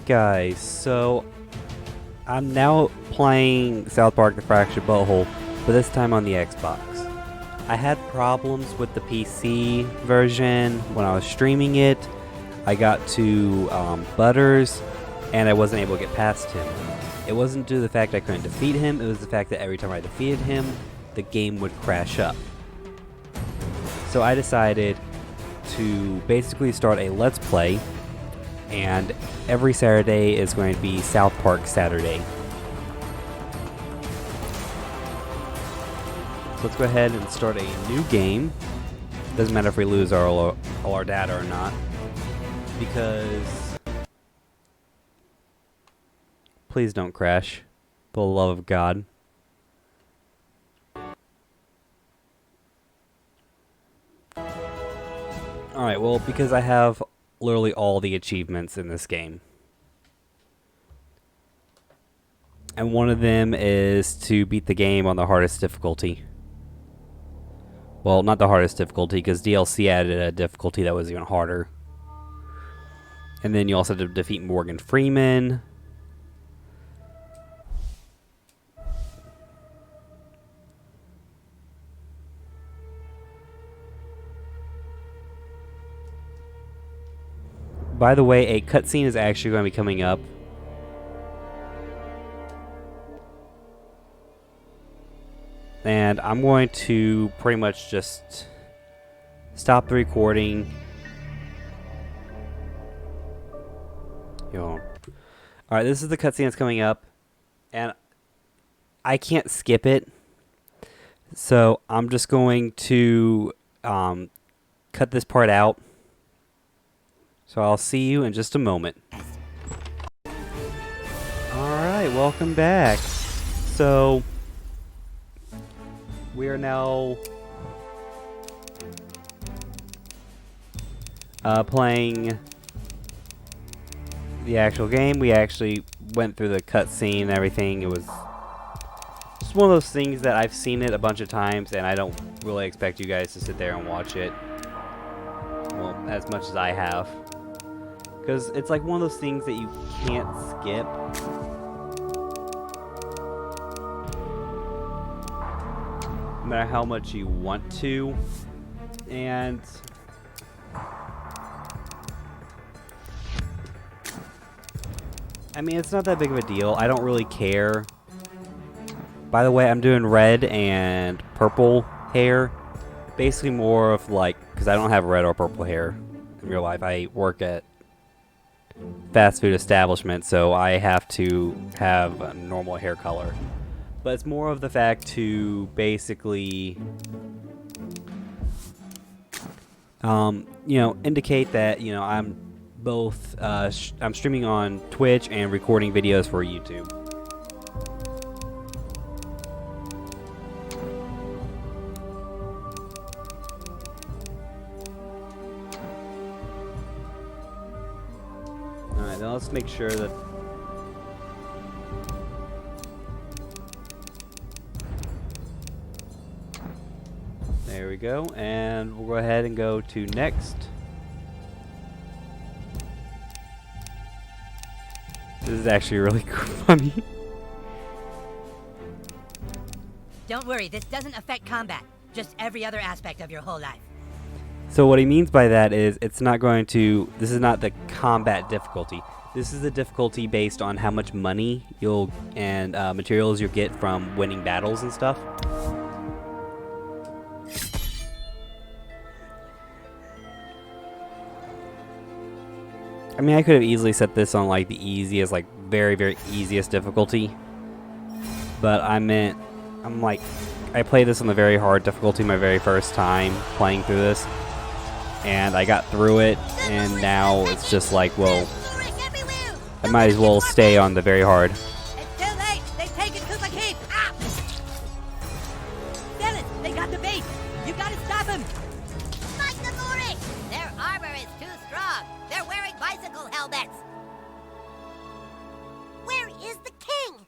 Guys, so I'm now playing South Park: The Fractured Butthole, but this time on the Xbox. I had problems with the PC version when I was streaming it. I got to Butters, and I wasn't able to get past him. It wasn't due to the fact I couldn't defeat him, it was the fact that every time I defeated him, the game would crash up. So I decided to basically start a Let's Play, and every Saturday is going to be South Park Saturday. So let's go ahead and start a new game. Doesn't matter if we lose all our data or not, because please don't crash, for the love of God. Alright, well, because I have literally all the achievements in this game. And one of them is to beat the game on the hardest difficulty. Well, not the hardest difficulty, because DLC added a difficulty that was even harder. And then you also have to defeat Morgan Freeman. By the way, a cutscene is actually going to be coming up. And I'm going to pretty much just stop the recording. Alright, this is the cutscene that's coming up. And I can't skip it. So I'm just going to cut this part out. So I'll see you in just a moment. Alright, welcome back. So we are now playing the actual game. We actually went through the cutscene and everything. It was just one of those things that I've seen it a bunch of times, and I don't really expect you guys to sit there and watch it, well, as much as I have. Because it's like one of those things that you can't skip. No matter how much you want to. And I mean, it's not that big of a deal. I don't really care. By the way, I'm doing red and purple hair. Basically more of like, because I don't have red or purple hair in real life. I work at fast food establishment, so I have to have a normal hair color. But it's more of the fact to basically indicate that, I'm both I'm streaming on Twitch and recording videos for YouTube. Alright, now let's make sure that there we go, and we'll go ahead and go to next. This is actually really funny. Don't worry, this doesn't affect combat, just every other aspect of your whole life. So what he means by that is it's not going to, this is not the combat difficulty. This is the difficulty based on how much money you'll and materials you'll get from winning battles and stuff. I mean, I could have easily set this on like the easiest, like very, very easiest difficulty. But I'm like, I played this on the very hard difficulty my very first time playing through this. And I got through it, and now it's just like, well, I might as well stay on the very hard. It's too late! They've taken Koopa Keep! Ah! Dennis, they got the bait! You gotta stop him! Fight the Lori! Their armor is too strong! They're wearing bicycle helmets! Where is the king?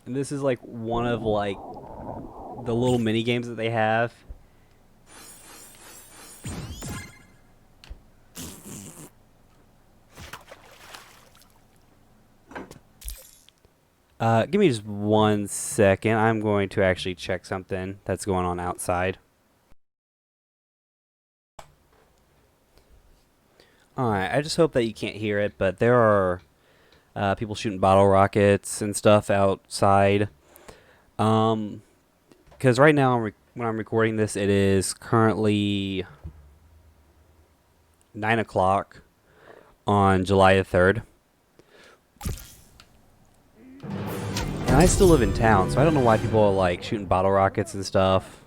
And this is like one of like the little mini games that they have. Give me just 1 second. I'm going to actually check something that's going on outside. Alright, I just hope that you can't hear it, but there are people shooting bottle rockets and stuff outside. Because right now, when I'm recording this, it is currently 9 o'clock on July the 3rd. And I still live in town, so I don't know why people are like shooting bottle rockets and stuff.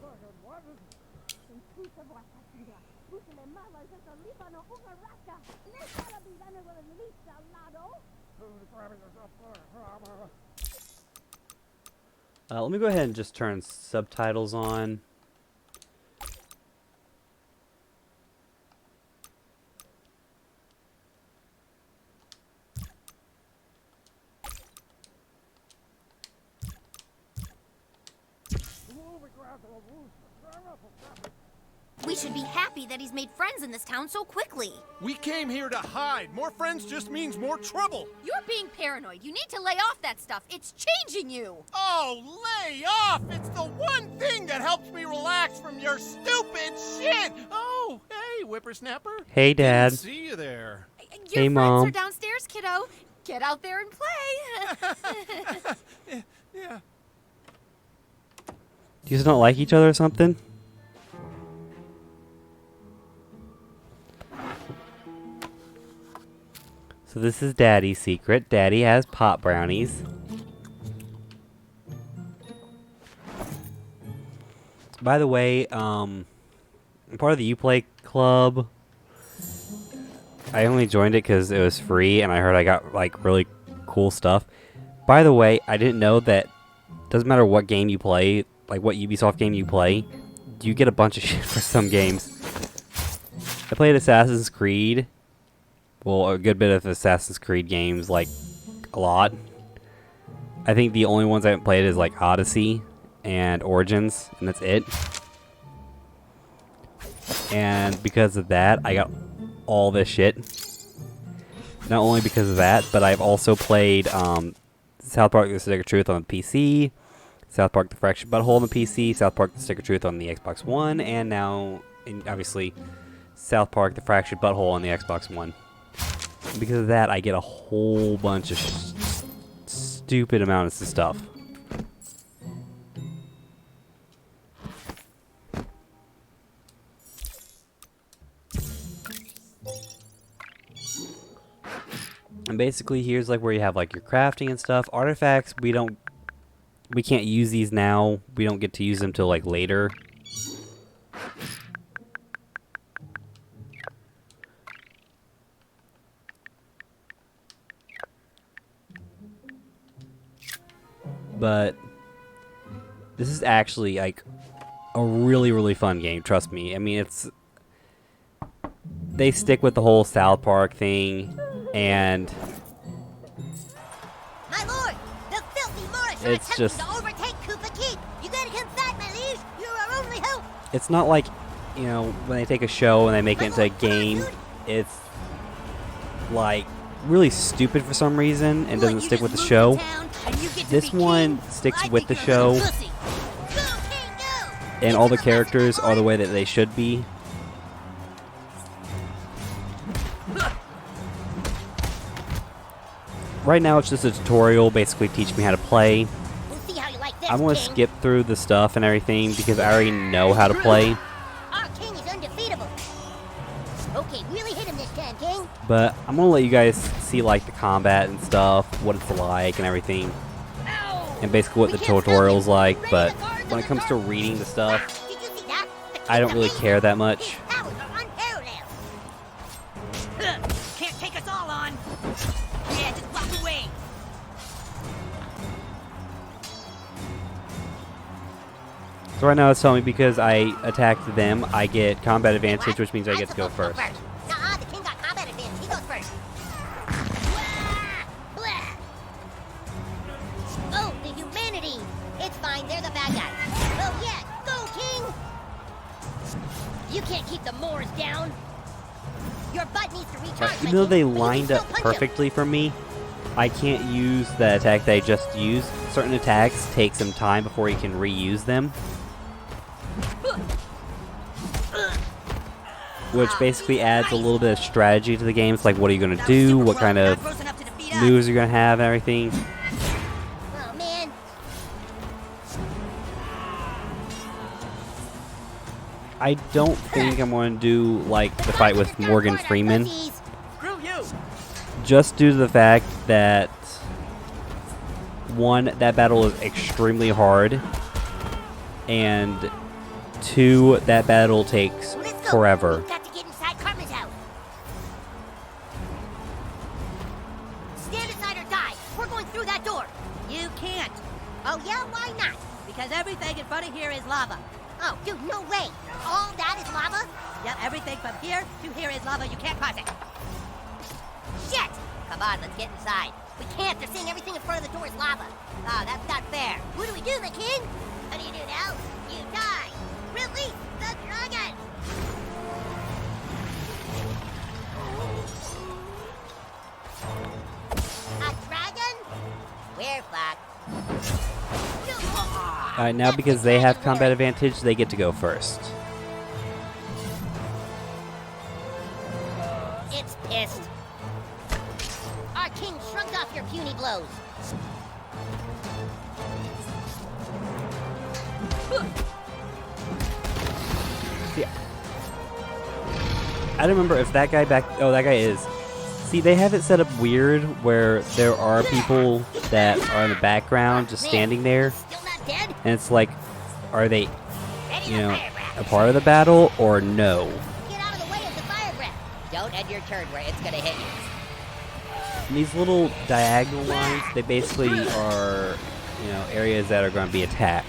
Let me go ahead and just turn subtitles on. We should be happy that he's made friends in this town so quickly. We came here to hide. More friends just means more trouble. You're being paranoid. You need to lay off that stuff. It's changing you. Oh, lay off! It's the one thing that helps me relax from your stupid shit! Oh, hey, whippersnapper. Hey, Dad. Didn't see you there. Your Hey, friends Mom. are downstairs, kiddo. Get out there and play. Yeah. You just don't like each other or something? So this is Daddy's secret. Daddy has pot brownies. By the way, I'm part of the Uplay Club. I only joined it because it was free, and I heard I got like really cool stuff. By the way, I didn't know that doesn't matter what game you play, like what Ubisoft game you play, you get a bunch of shit for some games. I played Assassin's Creed. Well, a good bit of Assassin's Creed games, like a lot. I think the only ones I haven't played is like Odyssey and Origins, and that's it. And because of that, I got all this shit. Not only because of that, but I've also played South Park The Stick of Truth on the PC, South Park The Fractured Butthole on the PC, South Park The Stick of Truth on the Xbox One, and now, obviously, South Park The Fractured Butthole on the Xbox One. Because of that, I get a whole bunch of stupid amounts of stuff. And basically, here's like where you have like your crafting and stuff. Artifacts, we can't use these now. We don't get to use them till like later. But this is actually like a really, really fun game, trust me. I mean, they stick with the whole South Park thing, and My lord, the filthy Moorish are It's attempting just- to overtake Koopa Keep. You gotta come back, my liege. You're our only hope. it's not like, you know, when they take a show and they make it into a game, it's like really stupid for some reason and doesn't stick with the show. This one sticks with the show, and all the characters are the way that they should be. Right now it's just a tutorial, basically teaching me how to play. We'll see how you like this, I'm going to King. skip through the stuff and everything because I already know how to play. Our king is undefeatable. Okay, really hit him this time, King. But I'm going to let you guys see like the combat and stuff, what it's like and everything. Ow! And basically what the We can't stop tutorial's him. like, Raise but the guards when on it the comes to guard. reading the stuff, Did you see that? The I don't King's really amazing. care that much. His powers are unparalleled. Can't take us all on. Yeah, just walk away. So right now it's telling me because I attacked them, I get combat advantage, What? which means I get to go supposed first. Nuh-uh, the king got combat advantage. He goes first. Blah! Blah! Oh, the humanity. It's fine. They're the bad guys. Oh, yeah. Go, king. You can't keep the Moors down. Your butt needs to recharge. Even though they but you can lined still up punch 'em. perfectly for me, I can't use the attack that I just used. Certain attacks take some time before you can reuse them. Which basically adds a little bit of strategy to the game. It's like, what are you going to do? What kind of moves you're going to have and everything. Oh, man. I don't think I'm going to do, like, the fight with Morgan Freeman. Screw you! Just due to the fact that, one, that battle is extremely hard. And, two, that battle takes forever. We've got to get inside Karma's house. Stand aside or die. We're going through that door. You can't. Oh, yeah? Why not? Because everything in front of here is lava. Oh, dude, no way. All that is lava? Yep, everything from here to here is lava. You can't cross it. Shit! Come on, let's get inside. We can't. They're saying everything in front of the door is lava. Oh, that's not fair. What do we do, the king? What do you do now? You die. Release the dragon! A dragon? We're fucked. Alright, now because they have combat advantage, they get to go first. It's pissed. Our king shrugged off your puny blows. I don't remember if that guy back... Oh, that guy is. See, they have it set up weird where there are people that are in the background just standing there. Still not dead? And it's like, are they, Ready you to know, fire breath. a part of the battle or no? Get out of the way of the fire breath. Don't end your turn where it's gonna hit you. And these little diagonal lines, they basically are, you know, areas that are going to be attacked.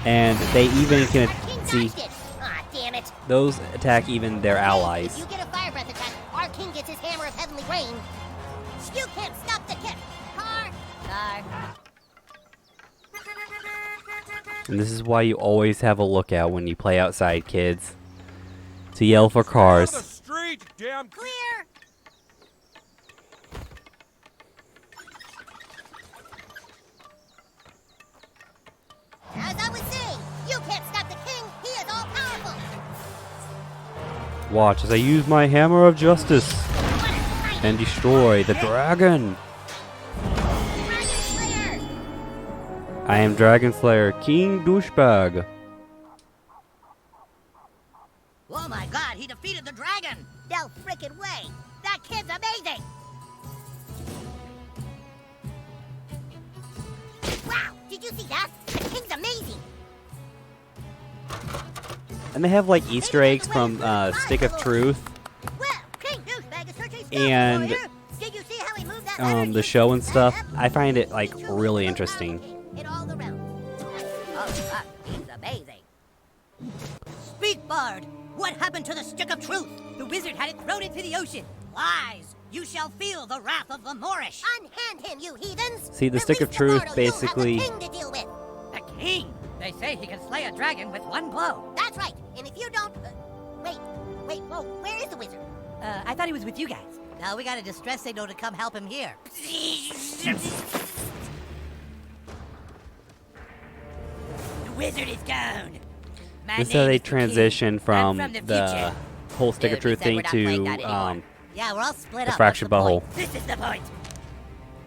And they even can Our king see dodged it. Ah, damn it. those attack even their If allies. you get a fire breath attack, our king gets his hammer of heavenly rain. You can't stop the kick. Car. And this is why you always have a lookout when you play outside, kids. To yell for cars. Down the street, damn. Clear. As I was saying, you can't stop the king. He is all powerful. Watch as I use my hammer of justice and destroy the dragon. Dragon Slayer. I am Dragon Slayer, King Douchebag. Oh my god, he defeated the dragon! No frickin' way. That kid's amazing. Wow, did you see that? The king's amazing. And they have like Easter eggs from Stick of Truth Well, King Douchebag is searching stuff and over here. Did you see how he moved that ladder? the show and stuff. I find it like really interesting. In all the realms. Oh fuck, he's amazing. Speak, Bard! What happened to the stick of truth? The wizard had it thrown into the ocean. Lies! You shall feel the wrath of the Moorish! Unhand him, you heathens! See, the Stick of Release Truth Bardo, basically- You'll have the king to deal with. The king! They say he can slay a dragon with one blow. That's right. And if you don't, wait, whoa, where is the wizard? I thought he was with you guys. Now we got a distress signal to come help him here. The wizard is gone. My This is name how they is the King. transition from I'm from the future. whole Stick of Dude, we Truth said thing we're not playing that to anymore. Yeah, we're all split the up. fractured What's the butthole. point? This is the point.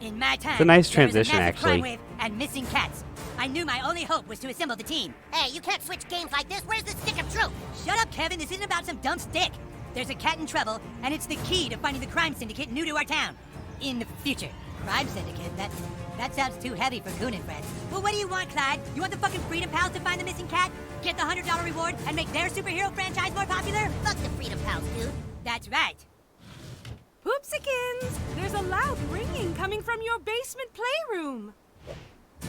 In my time, It's a nice there was transition, massive crime actually. wave and missing cats. I knew my only hope was to assemble the team. Hey, you can't switch games like this. Where's the stick of truth? Shut up, Kevin. This isn't about some dumb stick. There's a cat in trouble, and it's the key to finding the crime syndicate new to our town. In the future. Crime syndicate? That sounds too heavy for Coon and friends. Well, what do you want, Clyde? You want the fucking Freedom Pals to find the missing cat? Get the $100 reward and make their superhero franchise more popular? Fuck the Freedom Pals, dude. That's right. Poopsikins! There's a loud ringing coming from your basement playroom.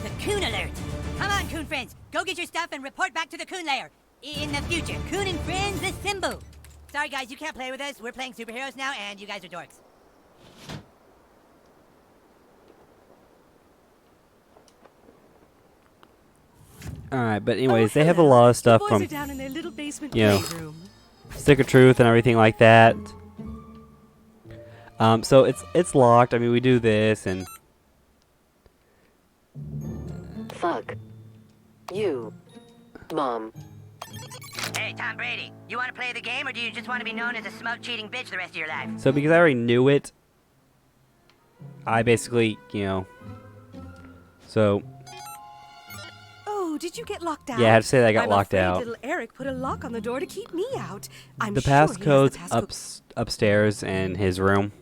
The Coon Alert. Come on, Coon friends. Go get your stuff and report back to the Coon Lair. In the future. Coon and friends assemble. Sorry, guys, you can't play with us. We're playing superheroes now, and you guys are dorks. Alright, but anyways, they have a lot of stuff the boys from are down in their little basement you know, playroom. Stick of Truth and everything like that. So it's locked. I mean, we do this and Fuck. You. Mom. Hey, Tom Brady, you want to play the game, or do you just want to be known as a smoke cheating bitch the rest of your life? so because I already knew it, I basically, you know, so Oh, did you get locked out? yeah, I had to say that I got I'm locked afraid out. Little Eric put a lock on the door to keep me out. I'm The sure he has passcode's the passcode. upstairs in his room.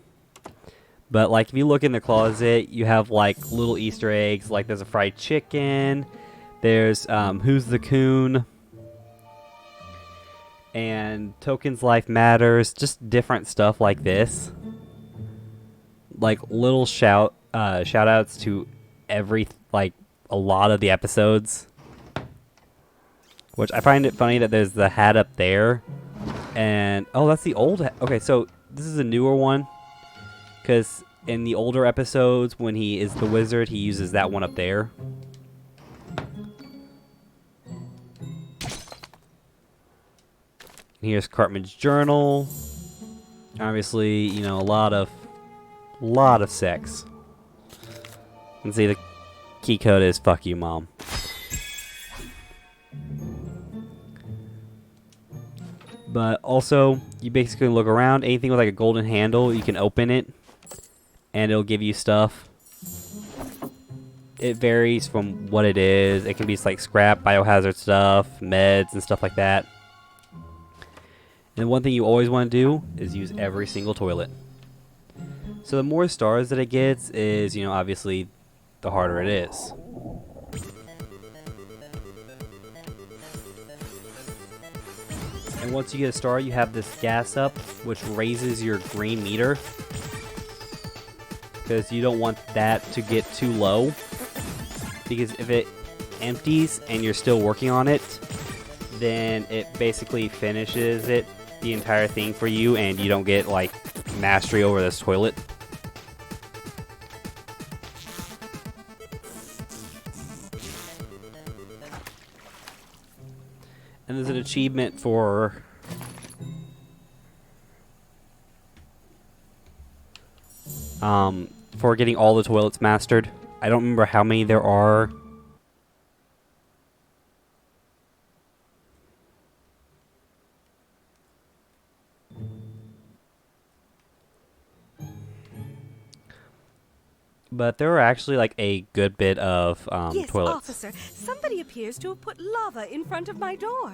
But like if you look in the closet, you have like little Easter eggs. Like there's a fried chicken. There's Who's the Coon? And Token's Life Matters. Just different stuff like this. Like little shout outs to a lot of the episodes. Which I find it funny that there's the hat up there. And oh, that's the old okay, so this is a newer one. Because in the older episodes, when he is the wizard, he uses that one up there. And here's Cartman's journal. Obviously, you know, a lot of sex. And see, the key code is "fuck you, mom." But also, you basically look around. Anything with like a golden handle, you can open it. And it'll give you stuff. It varies from what it is. It can be like scrap, biohazard stuff, meds, and stuff like that. And one thing you always want to do is use every single toilet. So the more stars that it gets is, you know, obviously the harder it is. And once you get a star, you have this gas up, which raises your green meter. Because you don't want that to get too low. Because if it empties and you're still working on it, then it basically finishes the entire thing for you, and you don't get like mastery over this toilet. And there's an achievement for getting all the toilets mastered. I don't remember how many there are. But there are actually like a good bit of Yes, toilets. officer. Somebody appears to have put lava in front of my door.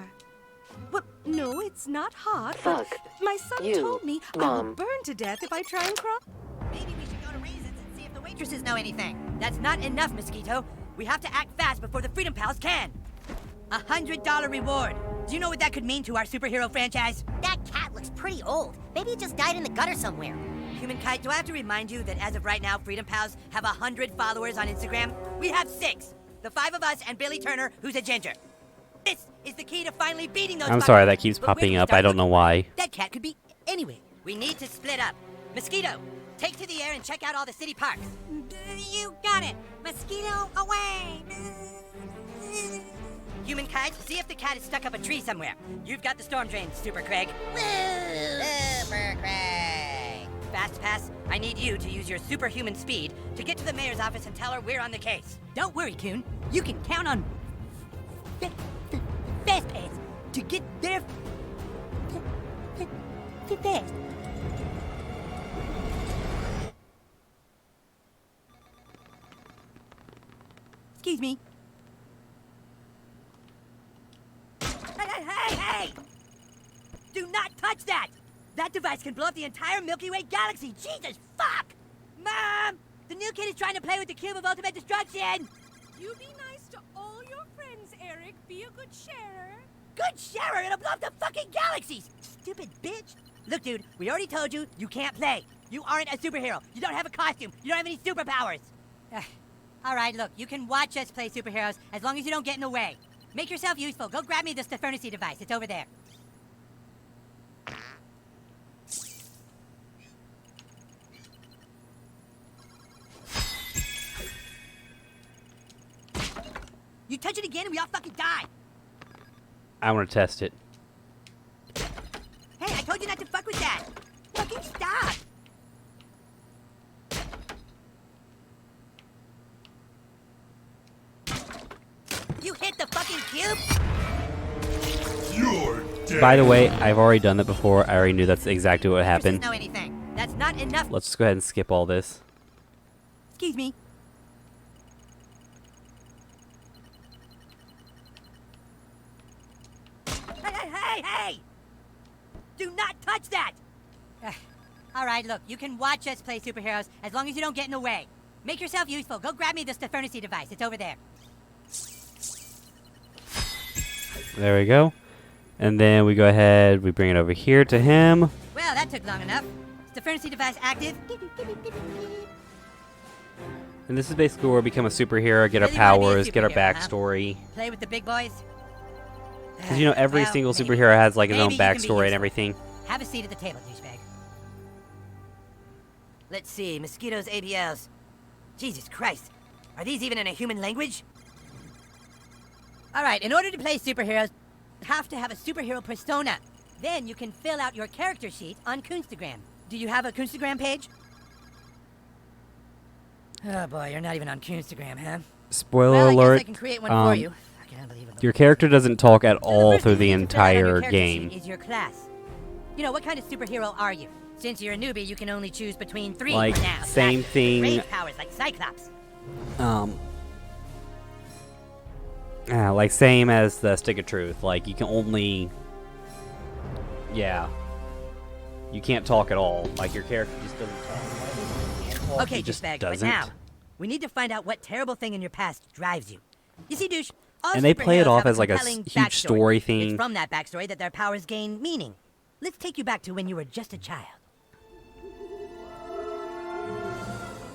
Well, no, it's not hot, but Fuck my son you, told me I will Mom. burn to death if I try and cross. Maybe we should go to Raisins and see if the waitresses know anything. That's not enough, Mosquito. We have to act fast before the Freedom Pals can. $100 reward. Do you know what that could mean to our superhero franchise? That cat looks pretty old. Maybe it just died in the gutter somewhere. Human Kite, do I have to remind you that as of right now, Freedom Pals have 100 followers on Instagram? We have 6. The 5 of us and Billy Turner, who's a ginger. This is the key to finally beating those I'm fuckers. sorry, that keeps But when popping we up. start I don't know why. That cat could be anyway. We need to split up. Mosquito, take to the air and check out all the city parks. You got it. Mosquito away. Human Kite, see if the cat is stuck up a tree somewhere. You've got the storm drain, Super Craig. Super Craig. Fast Pass, I need you to use your superhuman speed to get to the mayor's office and tell her we're on the case. Don't worry, Coon. You can count on Fast Pass to get there fast. Excuse me. Hey! Do not touch that! That device can blow up the entire Milky Way galaxy! Jesus fuck! Mom! The new kid is trying to play with the cube of ultimate destruction! You be nice to all your friends, Eric. Be a good sharer. Good sharer! It'll blow up the fucking galaxies! Stupid bitch! Look, dude, we already told you, you can't play. You aren't a superhero. You don't have a costume. You don't have any superpowers. Alright, look, you can watch us play superheroes as long as you don't get in the way. Make yourself useful. Go grab me the Stefernacy device. It's over there. You touch it again and we all fucking die. I want to test it. Hey, I told you not to fuck with that. Fucking stop. You hit the fucking cube? You're dead. By the way, I've already done that before. I already knew that's exactly what Doesn't happened. know anything. That's not enough. Let's just go ahead and skip all this. Excuse me. Hey! Do not touch that! Alright, look, you can watch us play superheroes as long as you don't get in the way. Make yourself useful. Go grab me the Stephernacy device. It's over there. There we go. And then we go ahead, we bring it over here to him. Well, that took long enough. Stephernacy device active. And this is basically where we become a superhero, get our Really wanna be a powers, get our superhero, huh? backstory. Play with the big boys. Because, you know, every Well, single maybe. superhero has, like, his own Maybe you can be backstory and useful. everything. Have a seat at the table, douchebag. Let's see, mosquitoes, ABLs. Jesus Christ. Are these even in a human language? Alright, in order to play superheroes, you have to have a superhero persona. Then you can fill out your character sheet on Coonstagram. Do you have a Coonstagram page? Oh boy, you're not even on Coonstagram, huh? Spoiler Well, I alert, guess I can create one for you. Fucking unbelievable. your character doesn't talk at So all first through thing the you need to fill out on your entire character game. sheet is your class. You know, what kind of superhero are you? Since you're a newbie, you can only choose between 3 Like, for now. same Classes with thing- Rage powers like Cyclops. Like same as the Stick of Truth. Like, you can only... Yeah. You can't talk at all. Like, your character just doesn't talk. Okay, He just douchebag, but doesn't. now, we need to find out what terrible thing in your past drives you. You see, douche, all And they play it superheroes off have as like a compelling huge backstory. story thing. It's from that backstory that their powers gain meaning. Let's take you back to when you were just a child.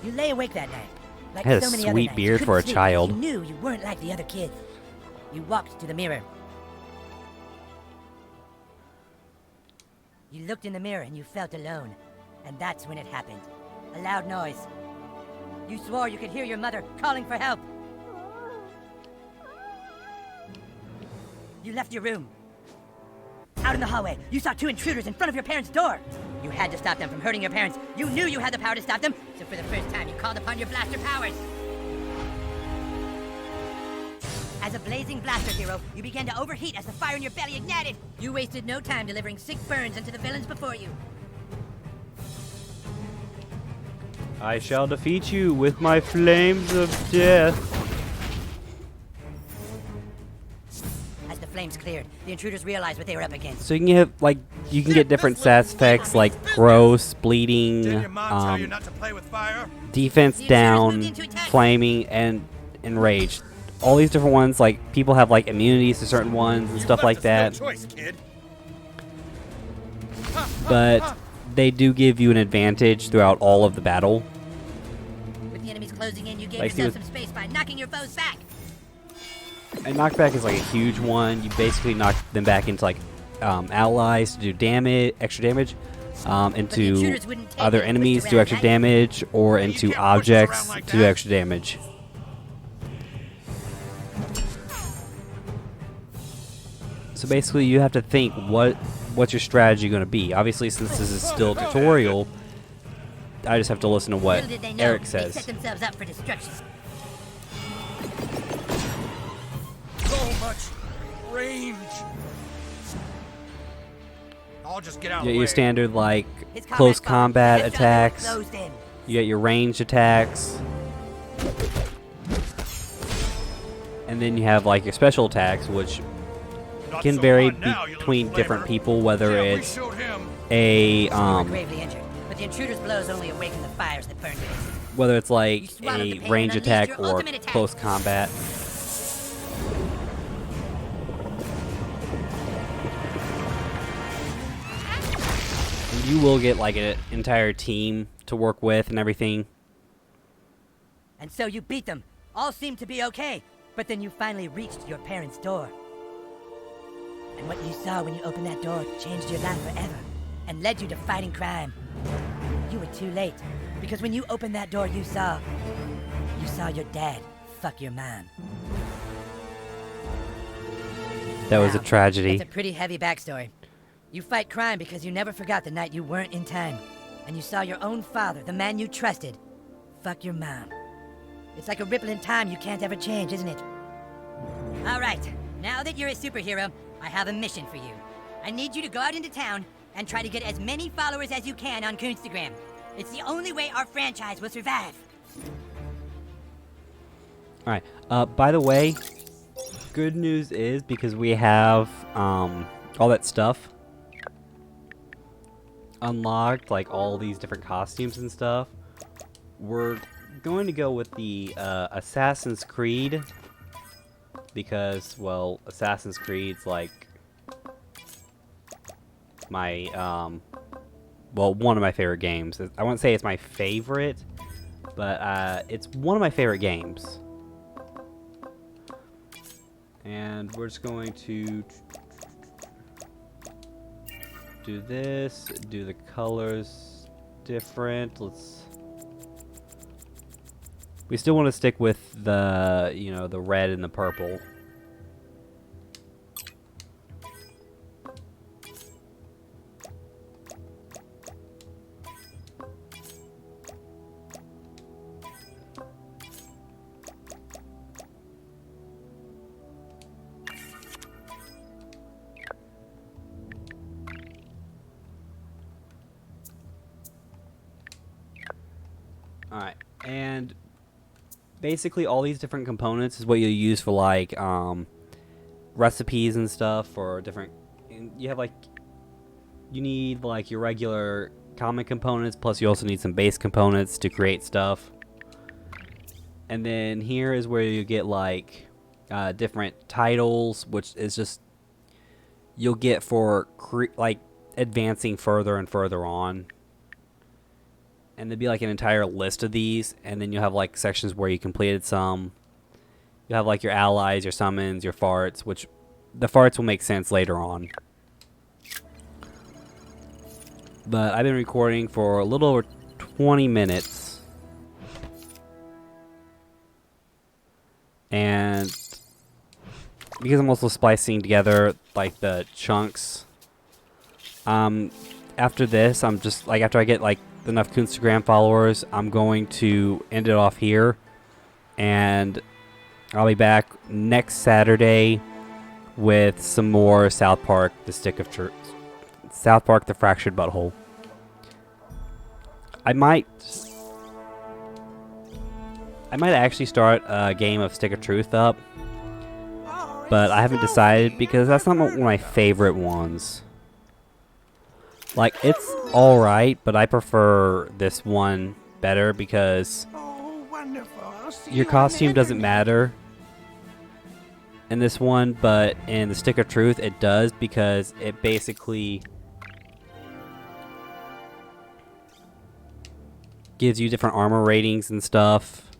You lay awake that night. Like Had a so many other sweet nights. beard You for a couldn't sleep child. because you knew you weren't like the other kids. You walked to the mirror. You looked in the mirror and you felt alone. And that's when it happened. A loud noise. You swore you could hear your mother calling for help. You left your room. Out in the hallway, you saw 2 intruders in front of your parents' door. You had to stop them from hurting your parents. You knew you had the power to stop them, so for the first time, you called upon your blaster powers. As a blazing blaster hero, you began to overheat as the fire in your belly ignited. You wasted no time delivering sick burns into the villains before you. I shall defeat you with my flames of death. As the flames cleared, the intruders realized what they were up against. So you can get like you can get different stats effects like gross, bleeding, Didn't your mom tell you not to play with fire? defense The intruders down, moved into attack. flaming, and enraged. All these different ones, like people have like immunities to certain ones and You stuff like left that. us no choice, kid. But they do give you an advantage throughout all of the battle. With the enemies closing in, you gave Like, see yourself what- some space by knocking your foes back. And knockback is like a huge one. You basically knock them back into like allies to do damage, extra damage, into intruders wouldn't take other it, enemies twist to do around, extra right? damage, or You into can't push us objects around like to do that. extra damage. So basically, you have to think what's your strategy going to be. Obviously, since this is still a tutorial, I just have to listen to what Little did they know, Eric they says. set themselves up for destruction. So much range. I'll just get out You of get the your way. standard like His close combat Heads up, attacks. closed in. You get your ranged attacks. And then you have like your special attacks, which Not can so vary fun now, you between little different flavor. people, whether Yeah, we it's showed him. a You were gravely injured, but the intruder's blows only awakened the fires that burned you. whether it's You like swallowed the a pain range and attack unleashed your or ultimate attack. close combat. And you will get like an entire team to work with and everything. And so you beat them. All seemed to be okay, but then you finally reached your parents' door. And what you saw when you opened that door changed your life forever and led you to fighting crime. You were too late, because when you opened that door, you saw your dad fuck your mom. That was a Wow, tragedy. It's a pretty heavy backstory. You fight crime because you never forgot the night you weren't in time, and you saw your own father, the man you trusted, fuck your mom. It's like a ripple in time you can't ever change, isn't it? All right, now that you're a superhero, I have a mission for you. I need you to go out into town and try to get as many followers as you can on Coonstagram. It's the only way our franchise will survive. Alright, by the way, good news is because we have all that stuff unlocked, like all these different costumes and stuff, we're going to go with the Assassin's Creed because, well, Assassin's Creed's like my, well, one of my favorite games. I won't say it's my favorite, but it's one of my favorite games. And we're just going to do this, do the colors different. We still want to stick with the, you know, the red and the purple. Alright, and basically all these different components is what you'll use for like recipes and stuff for different, you have like, you need like your regular common components, plus you also need some base components to create stuff. And then here is where you get like different titles, which is just, you'll get for like advancing further and further on. And there'd be like an entire list of these, and then you'll have like sections where you completed some. You'll have like your allies, your summons, your farts, which the farts will make sense later on. But I've been recording for a little over 20 minutes. And because I'm also splicing together like the chunks, after this, I'm just like, after I get like enough Coonstagram followers, I'm going to end it off here, and I'll be back next Saturday with some more South Park: The Stick of Truth, South Park: The Fractured Butthole. I might actually start a game of Stick of Truth up, but I haven't decided because that's not one of my favorite ones. Like, it's alright, but I prefer this one better because your costume doesn't matter in this one, but in the Stick of Truth it does, because it basically gives you different armor ratings and stuff,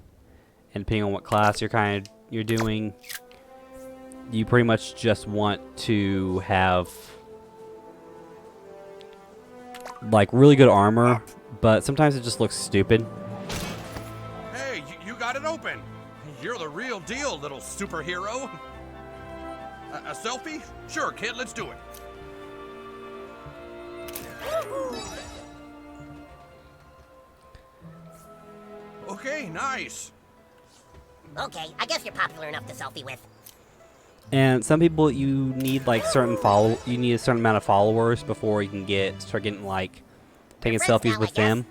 and depending on what class you're doing, you pretty much just want to have like really good armor, but sometimes it just looks stupid. Hey, you got it open. You're the real deal, little superhero. A selfie? Sure, kid, let's do it. Okay, nice. Okay, I guess you're popular enough to selfie with. And some people, you need like you need a certain amount of followers before you can start getting like taking selfies with them.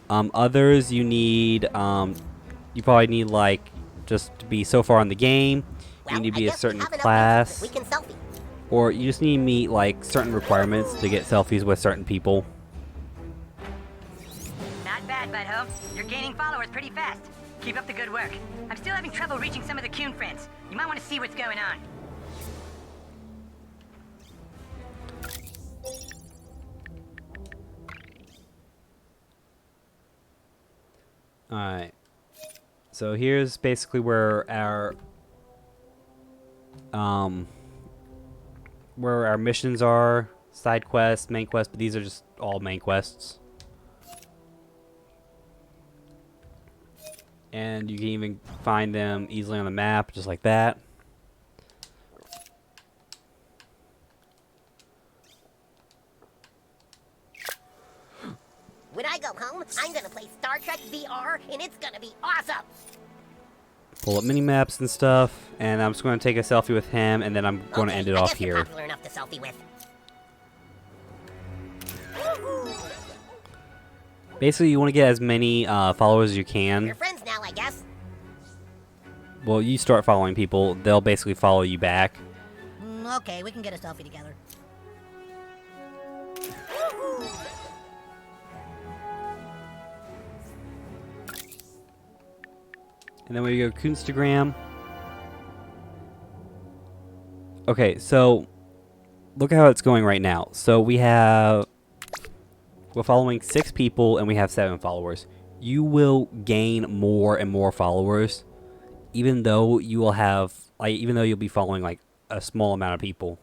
Others you need you probably need like just to be so far in the game. You need to be a certain class, We can selfie. or you just need to meet like certain requirements to get selfies with certain people. Not bad, butthole. You're gaining followers pretty fast. Keep up the good work. I'm still having trouble reaching some of the Coon friends. You might want to see what's going on. Alright. So here's basically where our missions are. Side quests, main quests, but these are just all main quests. And you can even find them easily on the map, just like that. When I go home, I'm gonna play Star Trek VR, and it's gonna be awesome. pull up mini maps and stuff, and I'm just going to take a selfie with him, and then I'm going to end it I off guess you're here. popular enough to selfie with. Basically, you want to get as many followers as you can. We're friends now, I guess. Well, you start following people, they'll basically follow you back. Okay, we can get a selfie together. And then we go Instagram. Okay, so look at how it's going right now. So we're following 6 people and we have 7 followers. You will gain more and more followers, even though you will have, even though you'll be following like a small amount of people.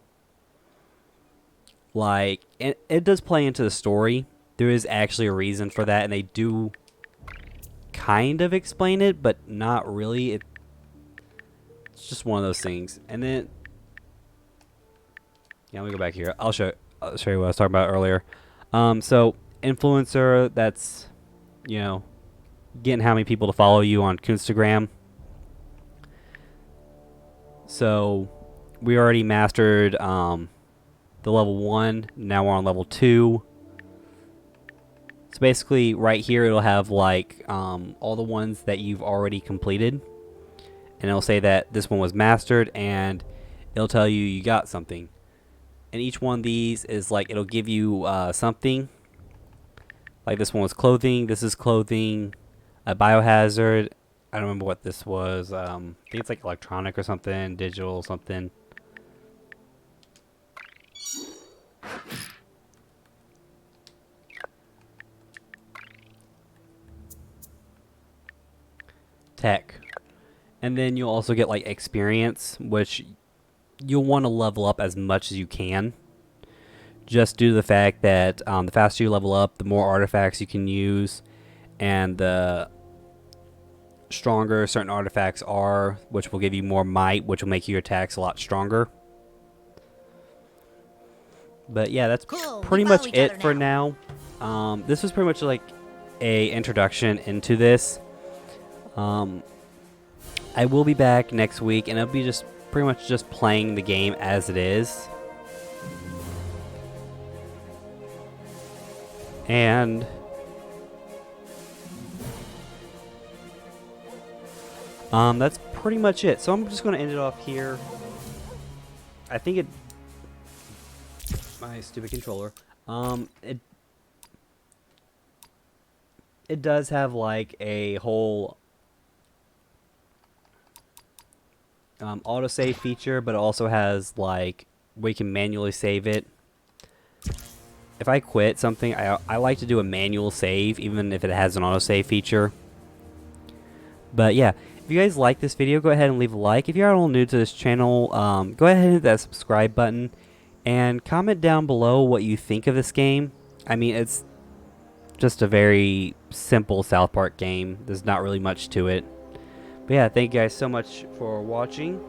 Like, it does play into the story. There is actually a reason for that, and they do kind of explain it, but not really. It's just one of those things. And then, yeah, let me go back here. I'll show you what I was talking about earlier. So influencer, that's, you know, getting how many people to follow you on Instagram. So we already mastered the level 1. Now we're on level 2. So basically, right here it'll have like all the ones that you've already completed, and it'll say that this one was mastered, and it'll tell you you got something. And each one of these is like, it'll give you something. Like this one was clothing. This is clothing. A biohazard. I don't remember what this was. I think it's like electronic or something, digital something. Tech. And then you'll also get like experience, which you'll want to level up as much as you can, just due to the fact that the faster you level up, the more artifacts you can use, and the stronger certain artifacts are, which will give you more might, which will make your attacks a lot stronger. But yeah, that's Cool, we pretty follow much each it other for now. now. This was pretty much like a introduction into this. I will be back next week, and it'll be just pretty much just playing the game as it is. And that's pretty much it. So I'm just going to end it off here. I think it... My stupid controller. It does have like a whole autosave feature, but it also has like where you can manually save it. If I quit something, I like to do a manual save, even if it has an autosave feature. But yeah, if you guys like this video, go ahead and leave a like. If you're a little new to this channel, go ahead and hit that subscribe button. And comment down below what you think of this game. I mean, it's just a very simple South Park game. There's not really much to it. But yeah, thank you guys so much for watching.